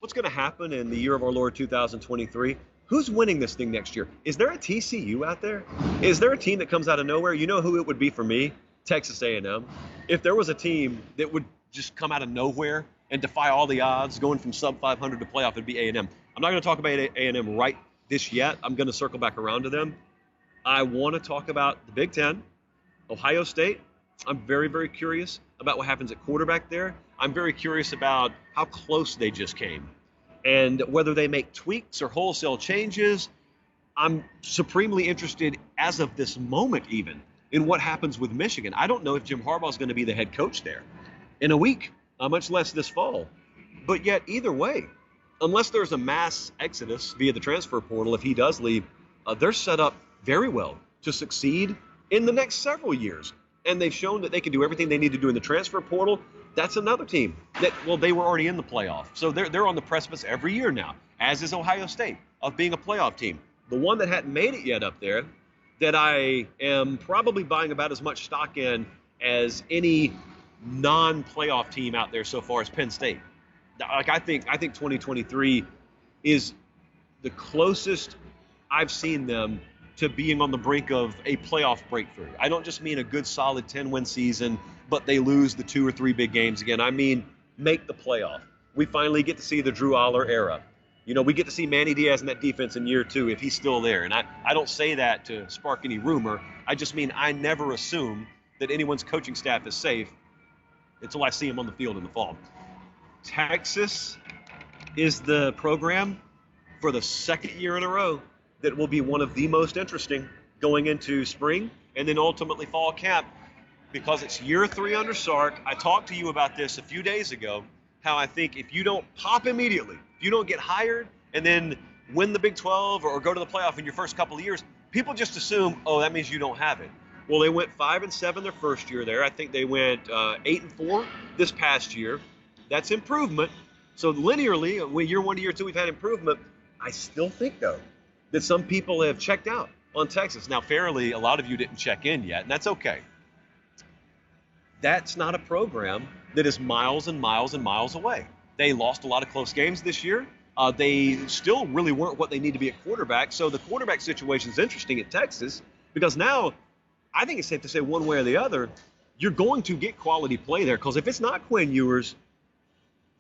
What's going to happen in the year of our Lord 2023? Who's winning this thing next year? Is there a TCU out there? Is there a team that comes out of nowhere? You know who it would be for me? Texas A&M. If there was a team that would just come out of nowhere and defy all the odds, going from sub 500 to playoff, it'd be A&M. I'm not going to talk about A&M right this yet. I'm going to circle back around to them. I want to talk about the Big Ten, Ohio State. I'm very, very curious about what happens at quarterback there. I'm very curious about how close they just came and whether they make tweaks or wholesale changes. I'm supremely interested as of this moment even in what happens with Michigan. I don't know if Jim Harbaugh is going to be the head coach there in a week, much less this fall. But yet, either way, unless there's a mass exodus via the transfer portal, if he does leave, they're set up very well to succeed in the next several years. And they've shown that they can do everything they need to do in the transfer portal. That's another team that, well, they were already in the playoff. So they're on the precipice every year now, as is Ohio State, of being a playoff team. The one that hadn't made it yet up there that I am probably buying about as much stock in as any non-playoff team out there so far is Penn State. Like I think 2023 is the closest I've seen them to being on the brink of a playoff breakthrough. I don't just mean a good solid 10-win season, but they lose the 2 or 3 big games again. I mean, make the playoff. We finally get to see the Drew Aller era. You know, we get to see Manny Diaz in that defense in year 2 if he's still there. And I don't say that to spark any rumor. I just mean I never assume that anyone's coaching staff is safe until I see him on the field in the fall. Texas is the program for the second year in a row that will be one of the most interesting going into spring and then ultimately fall camp, because it's year 3 under Sark. I talked to you about this a few days ago, how I think if you don't pop immediately, if you don't get hired and then win the Big 12 or go to the playoff in your first couple of years, people just assume, oh, that means you don't have it. Well, they went 5-7 their first year there. I think they went 8-4 this past year. That's improvement. So linearly, year 1 to year 2, we've had improvement. I still think, though, that some people have checked out on Texas. Now, fairly, a lot of you didn't check in yet, and that's okay. That's not a program that is miles and miles and miles away. They lost a lot of close games this year. They still really weren't what they need to be at quarterback. So the quarterback situation is interesting at Texas, because now I think it's safe to say one way or the other, you're going to get quality play there. Because if it's not Quinn Ewers,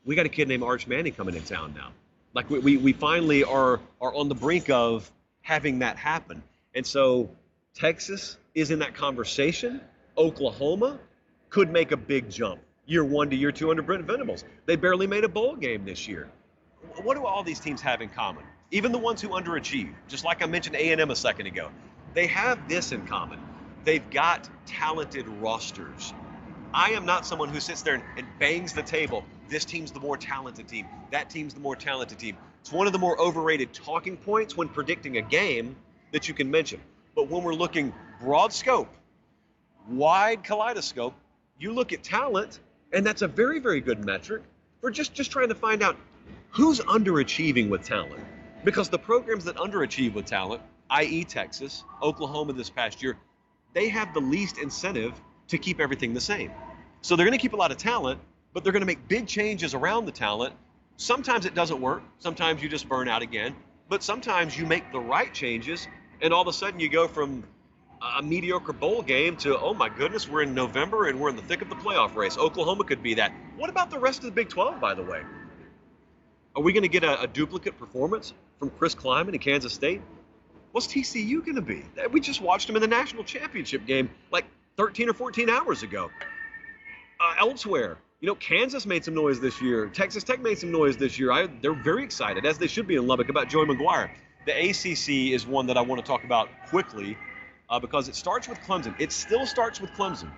we got a kid named Arch Manning coming in town now. Like we finally are on the brink of having that happen. And so Texas is in that conversation. Oklahoma could make a big jump year 1 to year 2 under Brent Venables. They barely made a bowl game this year. What do all these teams have in common? Even the ones who underachieve, just like I mentioned A&M a second ago, they have this in common. They've got talented rosters. I am not someone who sits there and bangs the table. This team's the more talented team. That team's the more talented team. It's one of the more overrated talking points when predicting a game that you can mention. But when we're looking broad scope, wide kaleidoscope, you look at talent, and that's a very, very good metric for just trying to find out who's underachieving with talent. Because the programs that underachieve with talent, i.e. Texas, Oklahoma this past year, they have the least incentive to keep everything the same. So they're going to keep a lot of talent, but they're going to make big changes around the talent. Sometimes it doesn't work. Sometimes you just burn out again. But sometimes you make the right changes, and all of a sudden you go from a mediocre bowl game to, oh my goodness, we're in November and we're in the thick of the playoff race. Oklahoma could be that. What about the rest of the Big 12, by the way? Are we going to get a duplicate performance from Chris Kleiman in Kansas State? What's TCU going to be? We just watched them in the national championship game like 13 or 14 hours ago. Elsewhere, you know, Kansas made some noise this year. Texas Tech made some noise this year. They're very excited, as they should be in Lubbock, about Joey McGuire. The ACC is one that I want to talk about quickly because it starts with Clemson. It still starts with Clemson.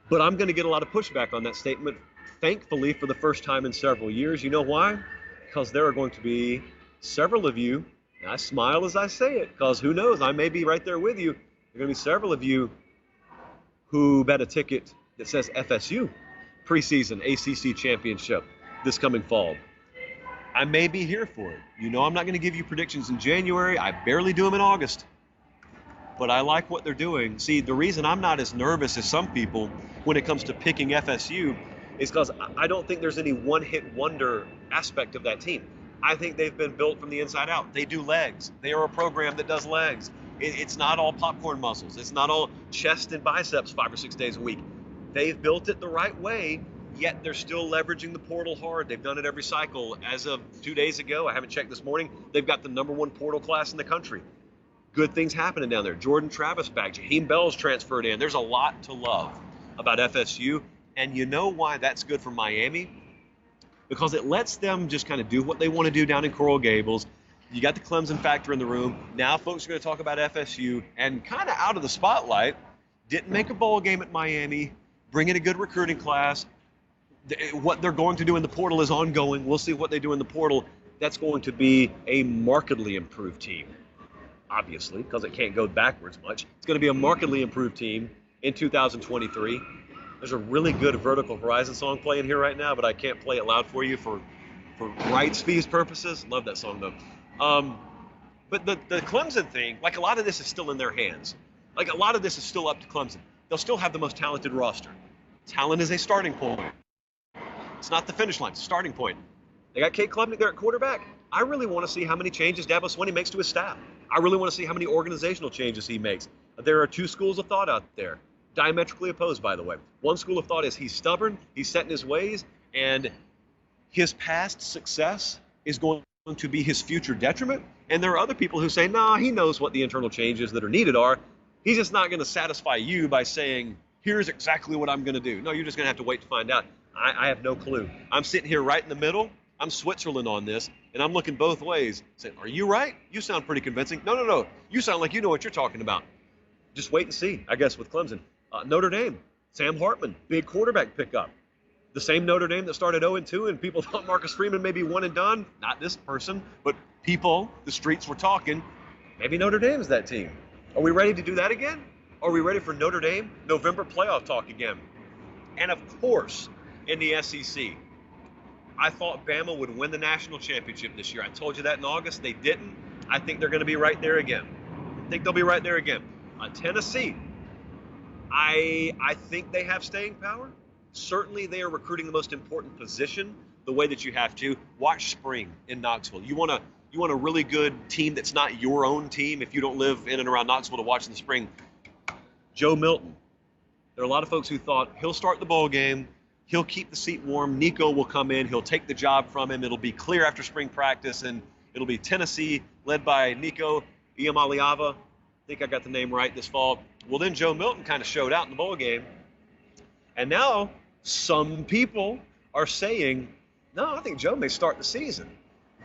But I'm going to get a lot of pushback on that statement, thankfully, for the first time in several years. You know why? Because there are going to be several of you, and I smile as I say it, because who knows, I may be right there with you. There are going to be several of you who bet a ticket that says FSU preseason ACC championship this coming fall. I may be here for it. You know, I'm not going to give you predictions in January. I barely do them in August. But I like what they're doing. See, the reason I'm not as nervous as some people when it comes to picking FSU is because I don't think there's any one-hit wonder aspect of that team. I think they've been built from the inside out. They do legs. They are a program that does legs. It's not all popcorn muscles. It's not all chest and biceps 5 or 6 days a week. They've built it the right way, yet they're still leveraging the portal hard. They've done it every cycle. As of 2 days ago, I haven't checked this morning, they've got the #1 portal class in the country. Good things happening down there. Jordan Travis back. Jaheim Bell's transferred in. There's a lot to love about FSU. And you know why that's good for Miami? Because it lets them just kind of do what they want to do down in Coral Gables. You got the Clemson factor in the room. Now folks are going to talk about FSU, and kind of out of the spotlight, didn't make a bowl game at Miami, bring in a good recruiting class. What they're going to do in the portal is ongoing. We'll see what they do in the portal. That's going to be a markedly improved team, obviously, because it can't go backwards much. It's going to be a markedly improved team in 2023. There's a really good Vertical Horizon song playing here right now, but I can't play it loud for you for rights fees purposes. Love that song, though. But the Clemson thing, like a lot of this is still in their hands. Like a lot of this is still up to Clemson. They'll still have the most talented roster. Talent is a starting point. It's not the finish line, it's a starting point. They got Kate Klubnik there at quarterback. I really want to see how many changes Dabo Swinney makes to his staff. I really want to see how many organizational changes he makes. There are two schools of thought out there, diametrically opposed, by the way. One school of thought is he's stubborn, he's set in his ways, and his past success is going to be his future detriment. And there are other people who say, nah, he knows what the internal changes that are needed are. He's just not going to satisfy you by saying, here's exactly what I'm going to do. No, you're just going to have to wait to find out. I have no clue. I'm sitting here right in the middle. I'm Switzerland on this, and I'm looking both ways. Saying, are you right? You sound pretty convincing. No. You sound like you know what you're talking about. Just wait and see, I guess, with Clemson. Notre Dame, Sam Hartman, big quarterback pickup. The same Notre Dame that started 0-2, and people thought Marcus Freeman may be one and done. Not this person, but people, the streets were talking. Maybe Notre Dame's that team. Are we ready to do that again? Are we ready for Notre Dame November playoff talk again? And of course, in the SEC, I thought Bama would win the national championship this year. I told you that in August. They didn't. I think they're going to be right there again. Tennessee, I think they have staying power. Certainly they are recruiting the most important position the way that you have to. Watch spring in Knoxville. You want a really good team that's not your own team if you don't live in and around Knoxville to watch in the spring. Joe Milton. There are a lot of folks who thought he'll start the bowl game, he'll keep the seat warm, Nico will come in, he'll take the job from him, it'll be clear after spring practice, and it'll be Tennessee led by Nico Iamaleava. I think I got the name right this fall. Well, then Joe Milton kind of showed out in the bowl game. And now some people are saying, no, I think Joe may start the season.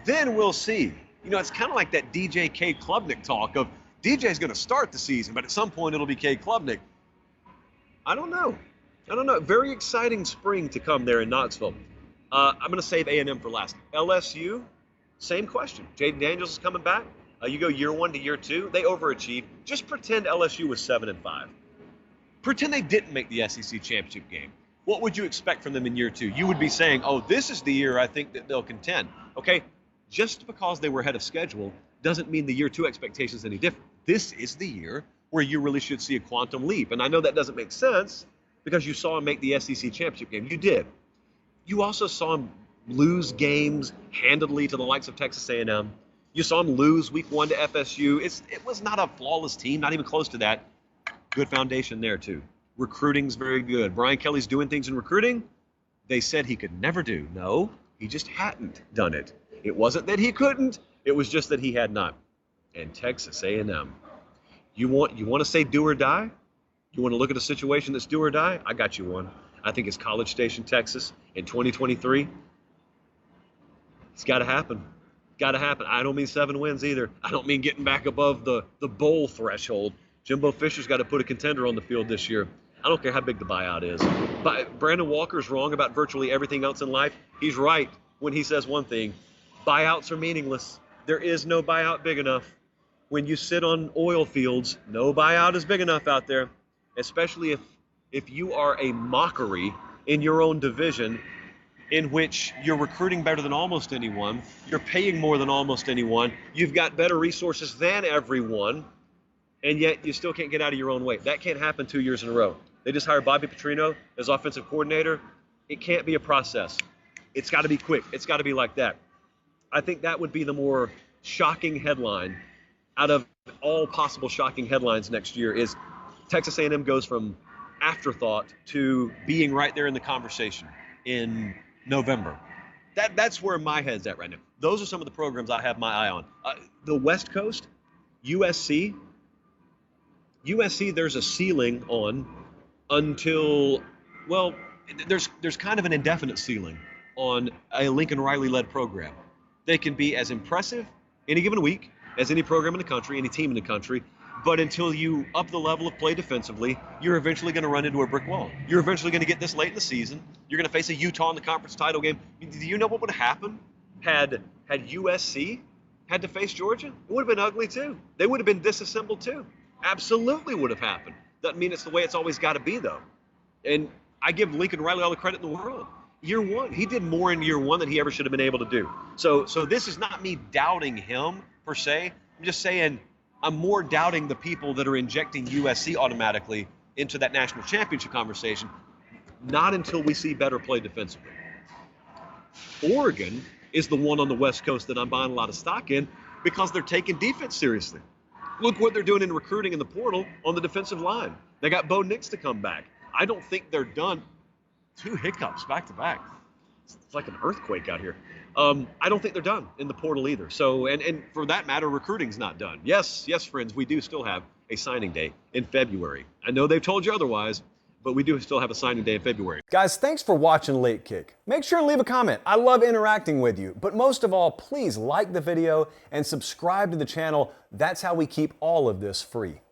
Then we'll see. You know, it's kind of like that DJ K. Klubnik talk of DJ's going to start the season, but at some point it'll be K. Klubnik. I don't know. Very exciting spring to come there in Knoxville. I'm going to save A&M for last. LSU, same question. Jaden Daniels is coming back. You go year 1 to year 2. They overachieved. Just pretend LSU was 7-5. Pretend they didn't make the SEC championship game. What would you expect from them in year 2? You would be saying, oh, this is the year I think that they'll contend. Okay, just because they were ahead of schedule doesn't mean the year 2 expectation is any different. This is the year where you really should see a quantum leap. And I know that doesn't make sense because you saw them make the SEC championship game. You did. You also saw them lose games handedly to the likes of Texas A&M. You saw them lose week 1 to FSU. It was not a flawless team, not even close to that. Good foundation there, too. Recruiting's very good. Brian Kelly's doing things in recruiting they said he could never do. No, he just hadn't done it. It wasn't that he couldn't. It was just that he had not. And Texas A&M. You want to say do or die? You want to look at a situation that's do or die? I got you one. I think it's College Station, Texas in 2023. It's got to happen. Got to happen. I don't mean 7 wins either. I don't mean getting back above the bowl threshold. Jimbo Fisher's got to put a contender on the field this year. I don't care how big the buyout is. But Brandon Walker's wrong about virtually everything else in life. He's right when he says one thing. Buyouts are meaningless. There is no buyout big enough. When you sit on oil fields, no buyout is big enough out there, especially if you are a mockery in your own division in which you're recruiting better than almost anyone, you're paying more than almost anyone, you've got better resources than everyone, and yet you still can't get out of your own way. That can't happen 2 years in a row. They just hired Bobby Petrino as offensive coordinator. It can't be a process. It's got to be quick. It's got to be like that. I think that would be the more shocking headline out of all possible shocking headlines next year is Texas A&M goes from afterthought to being right there in the conversation in November. That's where my head's at right now. Those are some of the programs I have my eye on. The West Coast, USC, there's a ceiling on until, well, there's kind of an indefinite ceiling on a Lincoln Riley-led program. They can be as impressive any given week as any program in the country, any team in the country, but until you up the level of play defensively, you're eventually going to run into a brick wall. You're eventually going to get this late in the season. You're going to face a Utah in the conference title game. Do you know what would have happened had USC had to face Georgia? It would have been ugly too. They would have been disassembled too. Absolutely would have happened. Doesn't mean it's the way it's always got to be though. And I give Lincoln Riley all the credit in the world. Year one, he did more in year one than he ever should have been able to do. So this is not me doubting him per se. I'm just saying I'm more doubting the people that are injecting USC automatically into that national championship conversation, not until we see better play defensively. Oregon is the one on the West Coast that I'm buying a lot of stock in because they're taking defense seriously. Look what they're doing in recruiting in the portal on the defensive line. They got Bo Nix to come back. I don't think they're done. 2 hiccups back to back. It's like an earthquake out here. I don't think they're done in the portal either. So, and for that matter, recruiting's not done. Yes, friends, we do still have a signing day in February. I know they've told you otherwise, but we do still have a signing day in February. Guys, thanks for watching Late Kick. Make sure and leave a comment. I love interacting with you. But most of all, please like the video and subscribe to the channel. That's how we keep all of this free.